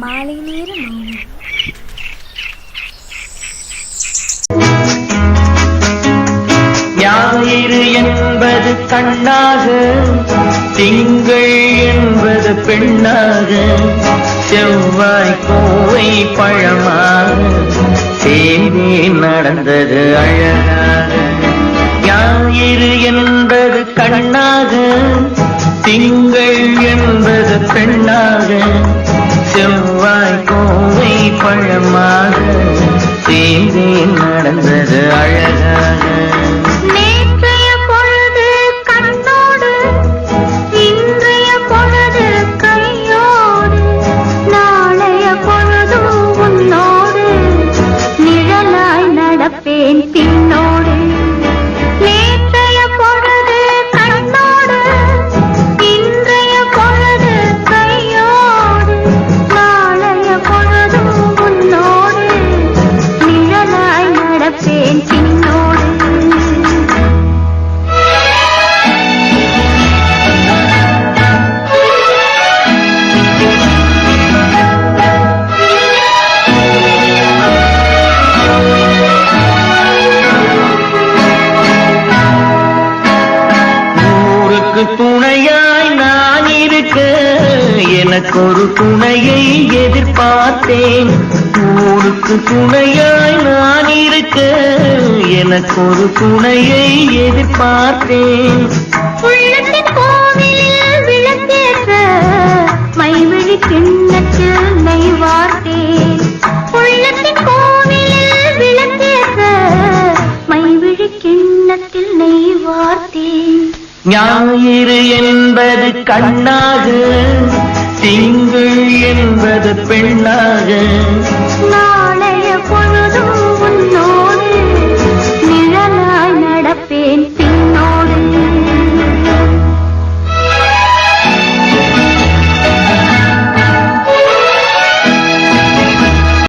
மாலை நேர மௌனம். ஞாயிறு என்பது கண்ணாக, திங்கள் என்பது பெண்ணாக, செவ்வாய் கோவை பழமாக சேர்ந்தே நடந்தது அழகாக. ஞாயிறு என்பது கண்ணாக, திங்கள் என்பது பெண்ணாக, செவ்வாய் கோவை பழமாக சேர்ந்தே நடந்தது அழகாக. பின்னோடு நேற்றைய பொழுது கண்ணோடு, இன்றைய பொழுது கையோடு, நாளைய பொழுது உன்னோடு நிழலாய் நடப்பேன் பின்னோடு. துணையாய் நான் இருக்க எனக்கு ஒரு துணையை எதிர்பார்த்தேன். ஊருக்கு துணையாய் நான் இருக்க எனக்கு ஒரு துணையை எதிர்பார்த்தேன். உள்ளத்தின் கோவிலில் விளக்கேற்ற மைவிழி கிண்ணத்தில் நெய் வார்த்தேன். உள்ளத்தின் கோவிலில் விளக்கேற்ற மைவிழி கிண்ணத்தில் நெய் வார்த்தேன். ஞாயிறு என்பது கண்ணாக, திங்கள் என்பது பெண்ணாக,